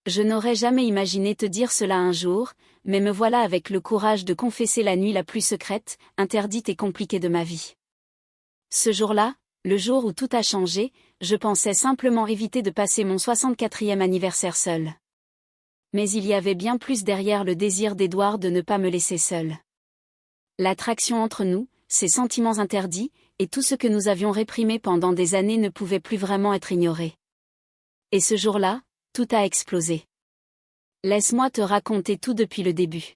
Je n'aurais jamais imaginé te dire cela un jour, mais me voilà avec le courage de confesser la nuit la plus secrète, interdite et compliquée de ma vie. Ce jour-là, le jour où tout a changé, je pensais simplement éviter de passer mon 64e anniversaire seul. Mais il y avait bien plus derrière le désir d'Édouard de ne pas me laisser seule. L'attraction entre nous, ses sentiments interdits, et tout ce que nous avions réprimé pendant des années ne pouvait plus vraiment être ignoré. Et ce jour-là, tout a explosé. Laisse-moi te raconter tout depuis le début.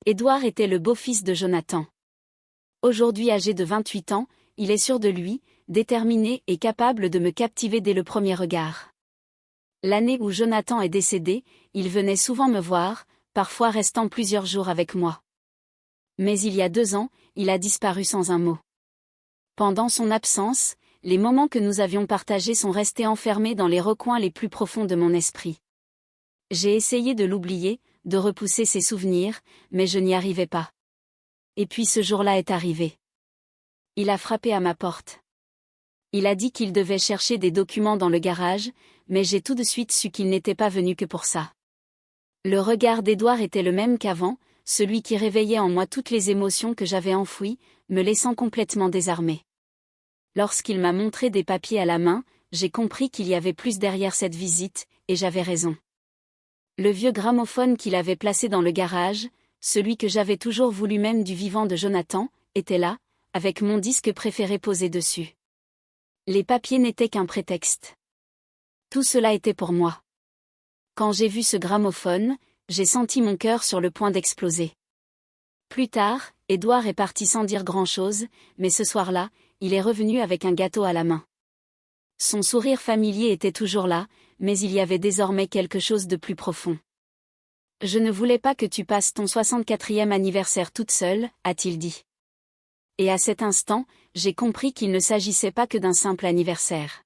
Édouard était le beau-fils de Jonathan. Aujourd'hui âgé de 28 ans, il est sûr de lui, déterminé et capable de me captiver dès le premier regard. L'année où Jonathan est décédé, il venait souvent me voir, parfois restant plusieurs jours avec moi. Mais il y a 2 ans, il a disparu sans un mot. Pendant son absence, les moments que nous avions partagés sont restés enfermés dans les recoins les plus profonds de mon esprit. J'ai essayé de l'oublier, de repousser ses souvenirs, mais je n'y arrivais pas. Et puis ce jour-là est arrivé. Il a frappé à ma porte. Il a dit qu'il devait chercher des documents dans le garage, mais j'ai tout de suite su qu'il n'était pas venu que pour ça. Le regard d'Édouard était le même qu'avant, celui qui réveillait en moi toutes les émotions que j'avais enfouies, me laissant complètement désarmée. Lorsqu'il m'a montré des papiers à la main, j'ai compris qu'il y avait plus derrière cette visite, et j'avais raison. Le vieux gramophone qu'il avait placé dans le garage, celui que j'avais toujours voulu même du vivant de Jonathan, était là, avec mon disque préféré posé dessus. Les papiers n'étaient qu'un prétexte. Tout cela était pour moi. Quand j'ai vu ce gramophone, j'ai senti mon cœur sur le point d'exploser. Plus tard, Édouard est parti sans dire grand-chose, mais ce soir-là, il est revenu avec un gâteau à la main. Son sourire familier était toujours là, mais il y avait désormais quelque chose de plus profond. « Je ne voulais pas que tu passes ton 64e anniversaire toute seule », a-t-il dit. Et à cet instant, j'ai compris qu'il ne s'agissait pas que d'un simple anniversaire.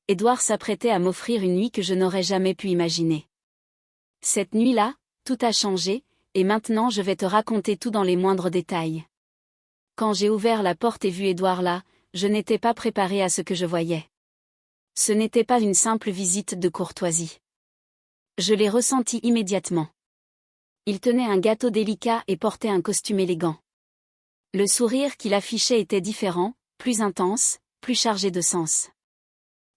Édouard s'apprêtait à m'offrir une nuit que je n'aurais jamais pu imaginer. Cette nuit-là, tout a changé, et maintenant je vais te raconter tout dans les moindres détails. Quand j'ai ouvert la porte et vu Édouard là, je n'étais pas préparée à ce que je voyais. Ce n'était pas une simple visite de courtoisie. Je l'ai ressenti immédiatement. Il tenait un gâteau délicat et portait un costume élégant. Le sourire qu'il affichait était différent, plus intense, plus chargé de sens.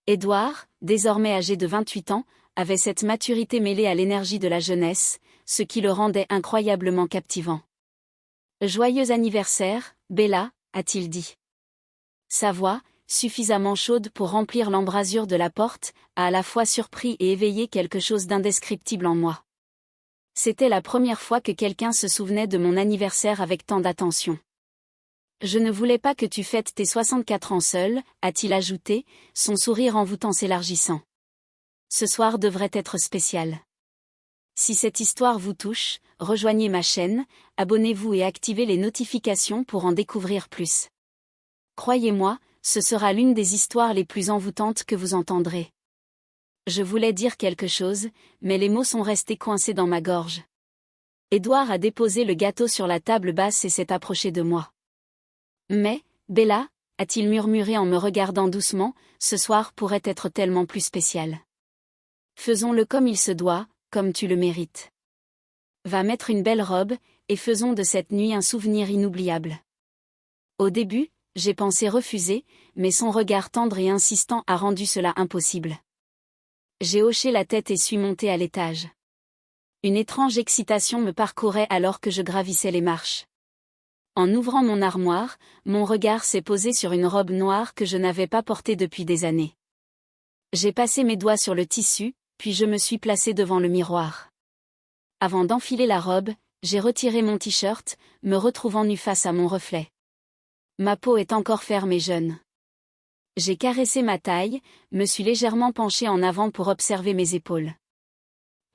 Édouard, désormais âgé de 28 ans, avait cette maturité mêlée à l'énergie de la jeunesse, ce qui le rendait incroyablement captivant. « Joyeux anniversaire, Bella », a-t-il dit. Sa voix, suffisamment chaude pour remplir l'embrasure de la porte, a à la fois surpris et éveillé quelque chose d'indescriptible en moi. C'était la première fois que quelqu'un se souvenait de mon anniversaire avec tant d'attention. « Je ne voulais pas que tu fêtes tes 64 ans seul », a-t-il ajouté, son sourire envoûtant s'élargissant. Ce soir devrait être spécial. Si cette histoire vous touche, rejoignez ma chaîne, abonnez-vous et activez les notifications pour en découvrir plus. Croyez-moi, ce sera l'une des histoires les plus envoûtantes que vous entendrez. Je voulais dire quelque chose, mais les mots sont restés coincés dans ma gorge. Édouard a déposé le gâteau sur la table basse et s'est approché de moi. « Mais, Bella », a-t-il murmuré en me regardant doucement, « ce soir pourrait être tellement plus spécial. Faisons-le comme il se doit, comme tu le mérites. Va mettre une belle robe, et faisons de cette nuit un souvenir inoubliable. » Au début, j'ai pensé refuser, mais son regard tendre et insistant a rendu cela impossible. J'ai hoché la tête et suis montée à l'étage. Une étrange excitation me parcourait alors que je gravissais les marches. En ouvrant mon armoire, mon regard s'est posé sur une robe noire que je n'avais pas portée depuis des années. J'ai passé mes doigts sur le tissu, puis je me suis placée devant le miroir. Avant d'enfiler la robe, j'ai retiré mon t-shirt, me retrouvant nue face à mon reflet. Ma peau est encore ferme et jeune. J'ai caressé ma taille, me suis légèrement penchée en avant pour observer mes épaules.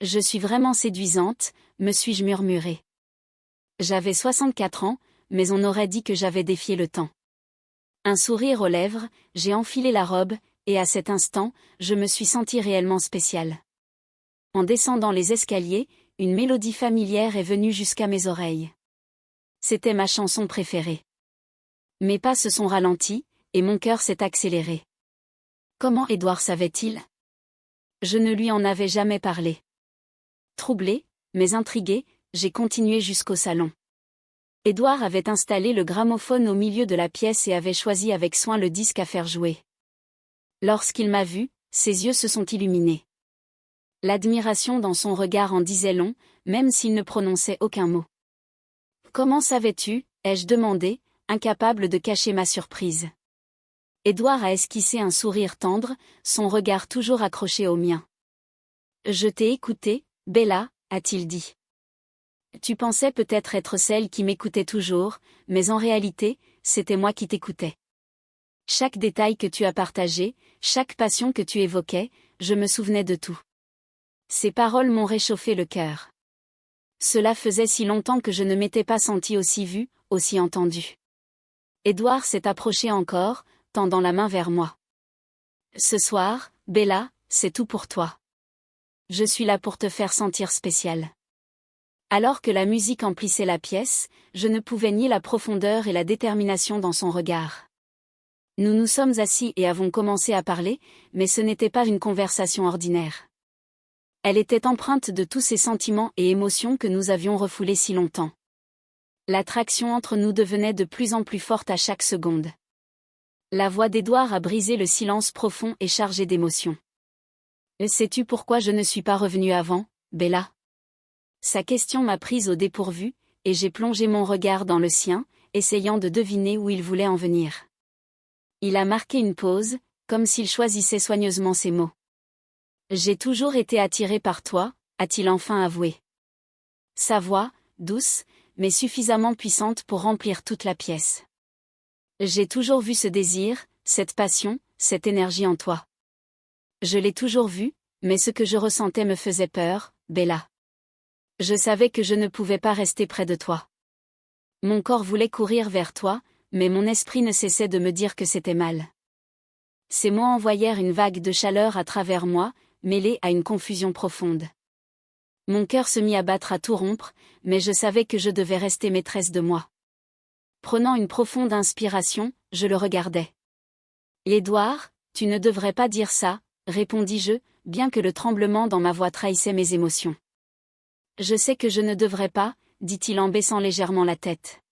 Je suis vraiment séduisante, me suis-je murmuré. J'avais 64 ans, mais on aurait dit que j'avais défié le temps. Un sourire aux lèvres, j'ai enfilé la robe, et à cet instant, je me suis sentie réellement spéciale. En descendant les escaliers, une mélodie familière est venue jusqu'à mes oreilles. C'était ma chanson préférée. Mes pas se sont ralentis, et mon cœur s'est accéléré. Comment Édouard savait-il ? Je ne lui en avais jamais parlé. Troublée, mais intriguée, j'ai continué jusqu'au salon. Édouard avait installé le gramophone au milieu de la pièce et avait choisi avec soin le disque à faire jouer. Lorsqu'il m'a vu, ses yeux se sont illuminés. L'admiration dans son regard en disait long, même s'il ne prononçait aucun mot. « Comment savais-tu » ai-je demandé, incapable de cacher ma surprise. Édouard a esquissé un sourire tendre, son regard toujours accroché au mien. « Je t'ai écouté, Bella » a-t-il dit. « Tu pensais peut-être être celle qui m'écoutait toujours, mais en réalité, c'était moi qui t'écoutais. Chaque détail que tu as partagé, chaque passion que tu évoquais, je me souvenais de tout. » Ces paroles m'ont réchauffé le cœur. Cela faisait si longtemps que je ne m'étais pas sentie aussi vue, aussi entendue. Édouard s'est approché encore, tendant la main vers moi. « Ce soir, Bella, c'est tout pour toi. Je suis là pour te faire sentir spéciale. » Alors que la musique emplissait la pièce, je ne pouvais nier la profondeur et la détermination dans son regard. Nous nous sommes assis et avons commencé à parler, mais ce n'était pas une conversation ordinaire. Elle était empreinte de tous ces sentiments et émotions que nous avions refoulés si longtemps. L'attraction entre nous devenait de plus en plus forte à chaque seconde. La voix d'Édouard a brisé le silence profond et chargé d'émotions. « Sais-tu pourquoi je ne suis pas revenue avant, Bella ?» Sa question m'a prise au dépourvu, et j'ai plongé mon regard dans le sien, essayant de deviner où il voulait en venir. Il a marqué une pause, comme s'il choisissait soigneusement ses mots. « J'ai toujours été attiré par toi », a-t-il enfin avoué. Sa voix, douce, mais suffisamment puissante pour remplir toute la pièce. « J'ai toujours vu ce désir, cette passion, cette énergie en toi. Je l'ai toujours vu, mais ce que je ressentais me faisait peur, Bella. Je savais que je ne pouvais pas rester près de toi. Mon corps voulait courir vers toi, mais mon esprit ne cessait de me dire que c'était mal. » Ces mots envoyèrent une vague de chaleur à travers moi, mêlée à une confusion profonde. Mon cœur se mit à battre à tout rompre, mais je savais que je devais rester maîtresse de moi. Prenant une profonde inspiration, je le regardai. « Édouard, tu ne devrais pas dire ça, » répondis-je, bien que le tremblement dans ma voix trahissait mes émotions. « Je sais que je ne devrais pas, » dit-il en baissant légèrement la tête.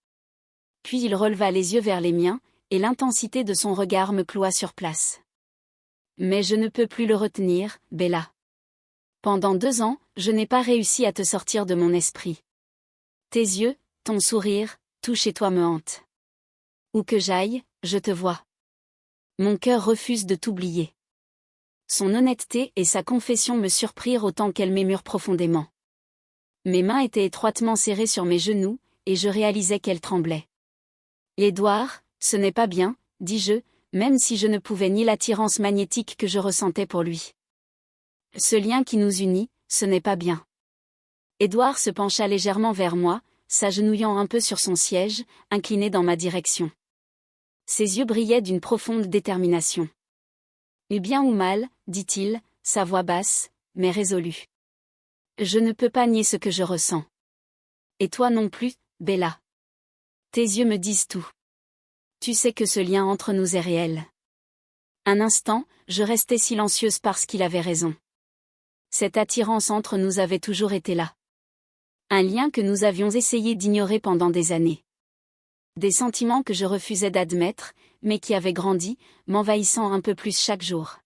Puis il releva les yeux vers les miens, et l'intensité de son regard me cloua sur place. « Mais je ne peux plus le retenir, Bella. Pendant 2 ans, je n'ai pas réussi à te sortir de mon esprit. Tes yeux, ton sourire, tout chez toi me hante. Où que j'aille, je te vois. Mon cœur refuse de t'oublier. » Son honnêteté et sa confession me surprirent autant qu'elles m'émurent profondément. Mes mains étaient étroitement serrées sur mes genoux, et je réalisais qu'elles tremblaient. « Édouard, ce n'est pas bien, » dis-je, même si je ne pouvais nier l'attirance magnétique que je ressentais pour lui. « Ce lien qui nous unit, ce n'est pas bien. » Édouard se pencha légèrement vers moi, s'agenouillant un peu sur son siège, incliné dans ma direction. Ses yeux brillaient d'une profonde détermination. « Bien ou mal, » dit-il, sa voix basse, mais résolue. « Je ne peux pas nier ce que je ressens. Et toi non plus, Bella. Tes yeux me disent tout. Tu sais que ce lien entre nous est réel. » Un instant, je restais silencieuse parce qu'il avait raison. Cette attirance entre nous avait toujours été là. Un lien que nous avions essayé d'ignorer pendant des années. Des sentiments que je refusais d'admettre, mais qui avaient grandi, m'envahissant un peu plus chaque jour.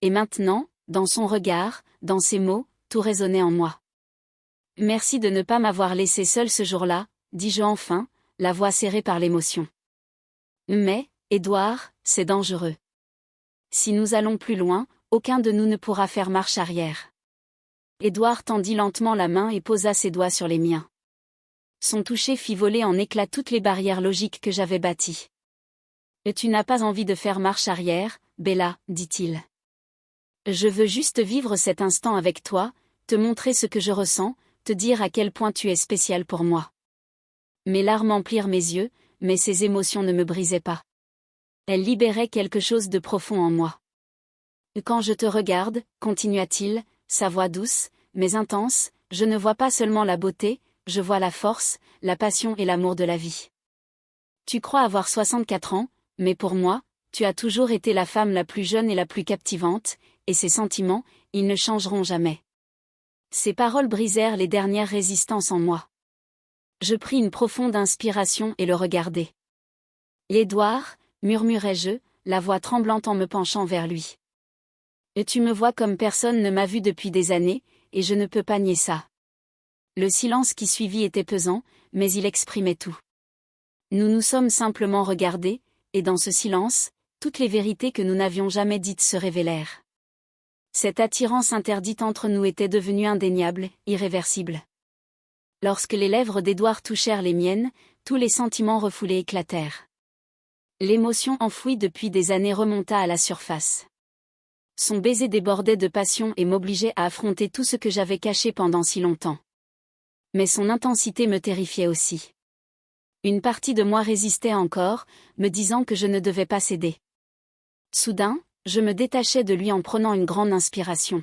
Et maintenant, dans son regard, dans ses mots, tout résonnait en moi. « Merci de ne pas m'avoir laissé seule ce jour-là, » dis-je enfin, la voix serrée par l'émotion. « Mais, Édouard, c'est dangereux. Si nous allons plus loin, aucun de nous ne pourra faire marche arrière. » Édouard tendit lentement la main et posa ses doigts sur les miens. Son toucher fit voler en éclats toutes les barrières logiques que j'avais bâties. « Et tu n'as pas envie de faire marche arrière, Bella, » dit-il. « Je veux juste vivre cet instant avec toi, te montrer ce que je ressens, te dire à quel point tu es spécial pour moi. » Mes larmes emplirent mes yeux, mais ces émotions ne me brisaient pas. Elles libéraient quelque chose de profond en moi. « Quand je te regarde, » continua-t-il, sa voix douce, mais intense, « je ne vois pas seulement la beauté, je vois la force, la passion et l'amour de la vie. Tu crois avoir 64 ans, mais pour moi, tu as toujours été la femme la plus jeune et la plus captivante, et ses sentiments, ils ne changeront jamais. Ces paroles brisèrent les dernières résistances en moi. Je pris une profonde inspiration et le regardai. Édouard, murmurai-je, la voix tremblante en me penchant vers lui. Et tu me vois comme personne ne m'a vu depuis des années, et je ne peux pas nier ça. Le silence qui suivit était pesant, mais il exprimait tout. Nous nous sommes simplement regardés, et dans ce silence, toutes les vérités que nous n'avions jamais dites se révélèrent. Cette attirance interdite entre nous était devenue indéniable, irréversible. Lorsque les lèvres d'Édouard touchèrent les miennes, tous les sentiments refoulés éclatèrent. L'émotion enfouie depuis des années remonta à la surface. Son baiser débordait de passion et m'obligeait à affronter tout ce que j'avais caché pendant si longtemps. Mais son intensité me terrifiait aussi. Une partie de moi résistait encore, me disant que je ne devais pas céder. Soudain, je me détachai de lui en prenant une grande inspiration.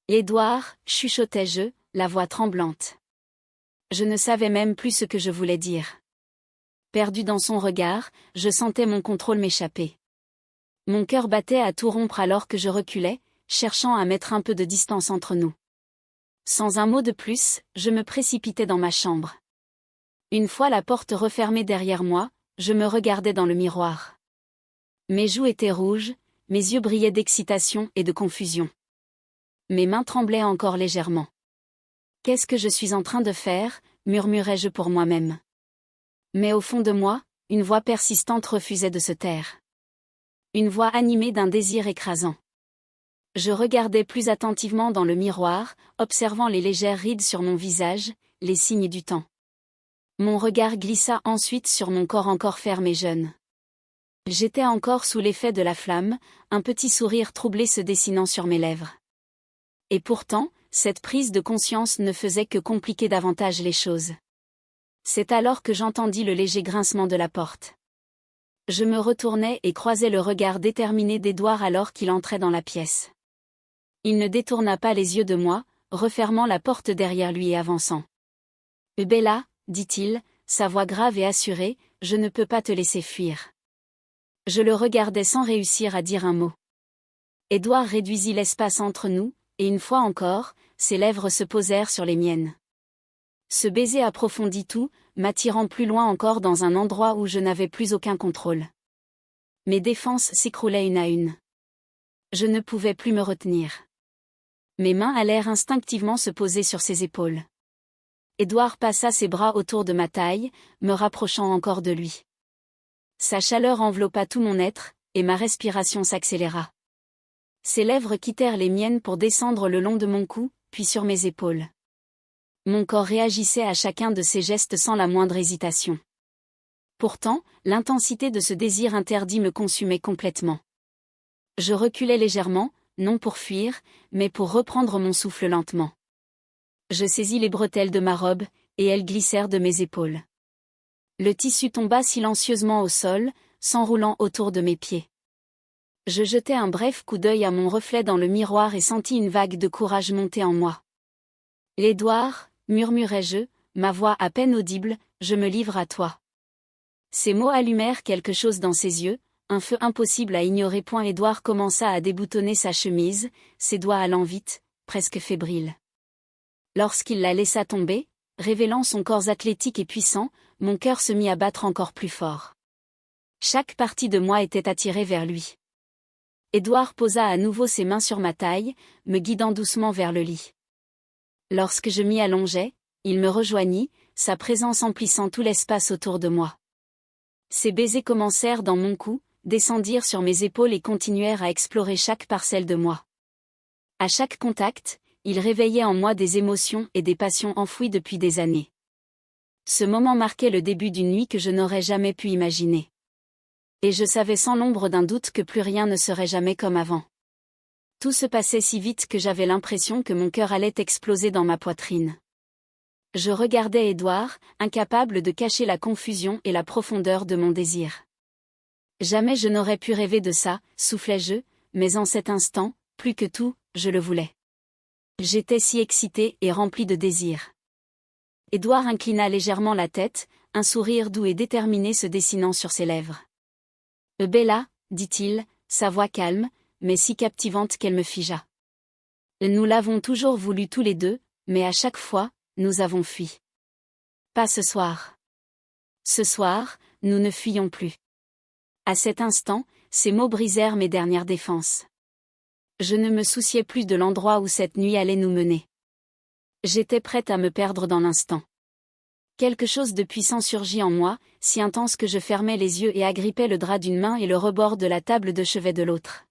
Édouard, chuchotai-je, la voix tremblante. Je ne savais même plus ce que je voulais dire. Perdu dans son regard, je sentais mon contrôle m'échapper. Mon cœur battait à tout rompre alors que je reculais, cherchant à mettre un peu de distance entre nous. Sans un mot de plus, je me précipitai dans ma chambre. Une fois la porte refermée derrière moi, je me regardais dans le miroir. Mes joues étaient rouges, mes yeux brillaient d'excitation et de confusion. Mes mains tremblaient encore légèrement. « Qu'est-ce que je suis en train de faire ?» murmurai-je pour moi-même. Mais au fond de moi, une voix persistante refusait de se taire. Une voix animée d'un désir écrasant. Je regardais plus attentivement dans le miroir, observant les légères rides sur mon visage, les signes du temps. Mon regard glissa ensuite sur mon corps encore ferme et jeune. J'étais encore sous l'effet de la flamme, un petit sourire troublé se dessinant sur mes lèvres. Et pourtant, cette prise de conscience ne faisait que compliquer davantage les choses. C'est alors que j'entendis le léger grincement de la porte. Je me retournai et croisai le regard déterminé d'Édouard alors qu'il entrait dans la pièce. Il ne détourna pas les yeux de moi, refermant la porte derrière lui et avançant. « Bella, dit-il, sa voix grave et assurée, je ne peux pas te laisser fuir. » Je le regardais sans réussir à dire un mot. Édouard réduisit l'espace entre nous, et une fois encore, ses lèvres se posèrent sur les miennes. Ce baiser approfondit tout, m'attirant plus loin encore dans un endroit où je n'avais plus aucun contrôle. Mes défenses s'écroulaient une à une. Je ne pouvais plus me retenir. Mes mains allèrent instinctivement se poser sur ses épaules. Édouard passa ses bras autour de ma taille, me rapprochant encore de lui. Sa chaleur enveloppa tout mon être, et ma respiration s'accéléra. Ses lèvres quittèrent les miennes pour descendre le long de mon cou, puis sur mes épaules. Mon corps réagissait à chacun de ces gestes sans la moindre hésitation. Pourtant, l'intensité de ce désir interdit me consumait complètement. Je reculais légèrement, non pour fuir, mais pour reprendre mon souffle lentement. Je saisis les bretelles de ma robe, et elles glissèrent de mes épaules. Le tissu tomba silencieusement au sol, s'enroulant autour de mes pieds. Je jetai un bref coup d'œil à mon reflet dans le miroir et sentis une vague de courage monter en moi. « Édouard, murmurai-je, ma voix à peine audible, je me livre à toi. » Ces mots allumèrent quelque chose dans ses yeux, un feu impossible à ignorer. Édouard commença à déboutonner sa chemise, ses doigts allant vite, presque fébriles. Lorsqu'il la laissa tomber, révélant son corps athlétique et puissant, mon cœur se mit à battre encore plus fort. Chaque partie de moi était attirée vers lui. Édouard posa à nouveau ses mains sur ma taille, me guidant doucement vers le lit. Lorsque je m'y allongeai, il me rejoignit, sa présence emplissant tout l'espace autour de moi. Ses baisers commencèrent dans mon cou, descendirent sur mes épaules et continuèrent à explorer chaque parcelle de moi. À chaque contact, il réveillait en moi des émotions et des passions enfouies depuis des années. Ce moment marquait le début d'une nuit que je n'aurais jamais pu imaginer. Et je savais sans l'ombre d'un doute que plus rien ne serait jamais comme avant. Tout se passait si vite que j'avais l'impression que mon cœur allait exploser dans ma poitrine. Je regardais Édouard, incapable de cacher la confusion et la profondeur de mon désir. Jamais je n'aurais pu rêver de ça, soufflai-je, mais en cet instant, plus que tout, je le voulais. J'étais si excitée et remplie de désir. Édouard inclina légèrement la tête, un sourire doux et déterminé se dessinant sur ses lèvres. « Bella, dit-il, sa voix calme, mais si captivante qu'elle me figea. Nous l'avons toujours voulu tous les deux, mais à chaque fois, nous avons fui. Pas ce soir. Ce soir, nous ne fuyons plus. À cet instant, ces mots brisèrent mes dernières défenses. Je ne me souciais plus de l'endroit où cette nuit allait nous mener. J'étais prête à me perdre dans l'instant. Quelque chose de puissant surgit en moi, si intense que je fermais les yeux et agrippais le drap d'une main et le rebord de la table de chevet de l'autre.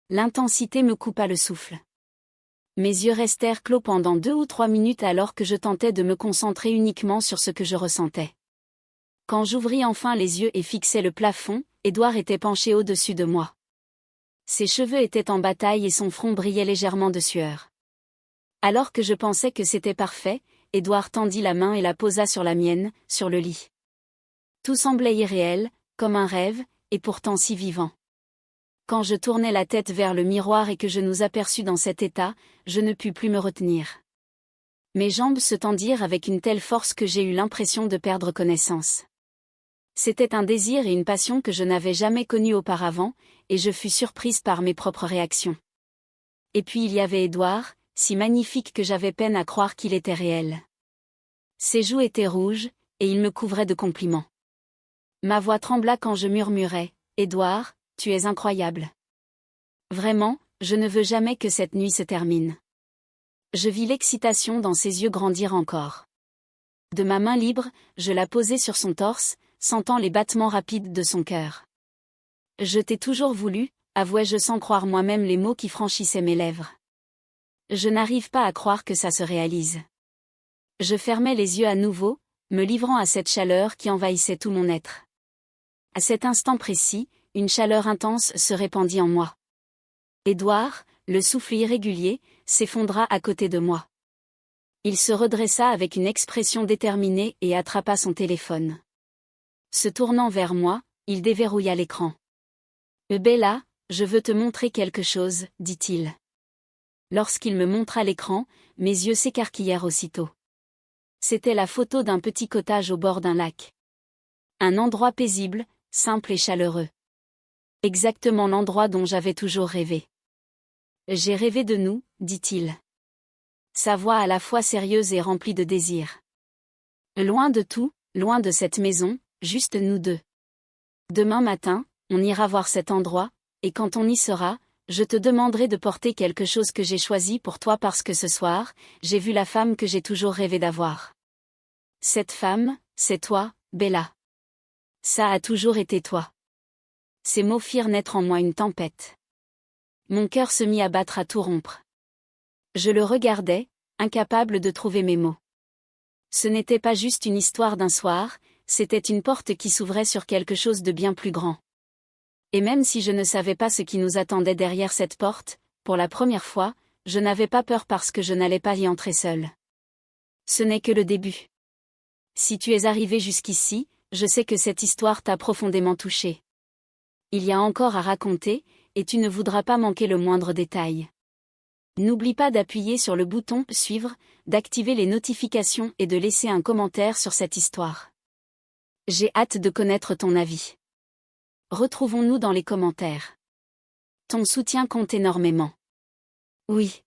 L'intensité me coupa le souffle. Mes yeux restèrent clos pendant 2 ou 3 minutes alors que je tentais de me concentrer uniquement sur ce que je ressentais. Quand j'ouvris enfin les yeux et fixai le plafond, Édouard était penché au-dessus de moi. Ses cheveux étaient en bataille et son front brillait légèrement de sueur. Alors que je pensais que c'était parfait, Édouard tendit la main et la posa sur la mienne, sur le lit. Tout semblait irréel, comme un rêve, et pourtant si vivant. Quand je tournai la tête vers le miroir et que je nous aperçus dans cet état, je ne pus plus me retenir. Mes jambes se tendirent avec une telle force que j'ai eu l'impression de perdre connaissance. C'était un désir et une passion que je n'avais jamais connus auparavant, et je fus surprise par mes propres réactions. Et puis il y avait Édouard, si magnifique que j'avais peine à croire qu'il était réel. Ses joues étaient rouges, et il me couvrait de compliments. Ma voix trembla quand je murmurai « Édouard, tu es incroyable. Vraiment, je ne veux jamais que cette nuit se termine. » Je vis l'excitation dans ses yeux grandir encore. De ma main libre, je la posai sur son torse, sentant les battements rapides de son cœur. « Je t'ai toujours voulu », avouai-je sans croire moi-même les mots qui franchissaient mes lèvres. Je n'arrive pas à croire que ça se réalise. Je fermai les yeux à nouveau, me livrant à cette chaleur qui envahissait tout mon être. À cet instant précis, une chaleur intense se répandit en moi. Édouard, le souffle irrégulier, s'effondra à côté de moi. Il se redressa avec une expression déterminée et attrapa son téléphone. Se tournant vers moi, il déverrouilla l'écran. « Bella, je veux te montrer quelque chose, dit-il. » Lorsqu'il me montra l'écran, mes yeux s'écarquillèrent aussitôt. C'était la photo d'un petit cottage au bord d'un lac. Un endroit paisible, simple et chaleureux. Exactement l'endroit dont j'avais toujours rêvé. « J'ai rêvé de nous, dit-il. » Sa voix à la fois sérieuse et remplie de désir. Loin de tout, loin de cette maison, juste nous deux. Demain matin, on ira voir cet endroit, et quand on y sera, je te demanderai de porter quelque chose que j'ai choisi pour toi parce que ce soir, j'ai vu la femme que j'ai toujours rêvé d'avoir. Cette femme, c'est toi, Bella. Ça a toujours été toi. Ces mots firent naître en moi une tempête. Mon cœur se mit à battre à tout rompre. Je le regardais, incapable de trouver mes mots. Ce n'était pas juste une histoire d'un soir, c'était une porte qui s'ouvrait sur quelque chose de bien plus grand. Et même si je ne savais pas ce qui nous attendait derrière cette porte, pour la première fois, je n'avais pas peur parce que je n'allais pas y entrer seule. Ce n'est que le début. Si tu es arrivé jusqu'ici, je sais que cette histoire t'a profondément touché. Il y a encore à raconter, et tu ne voudras pas manquer le moindre détail. N'oublie pas d'appuyer sur le bouton « Suivre », d'activer les notifications et de laisser un commentaire sur cette histoire. J'ai hâte de connaître ton avis. Retrouvons-nous dans les commentaires. Ton soutien compte énormément. Oui.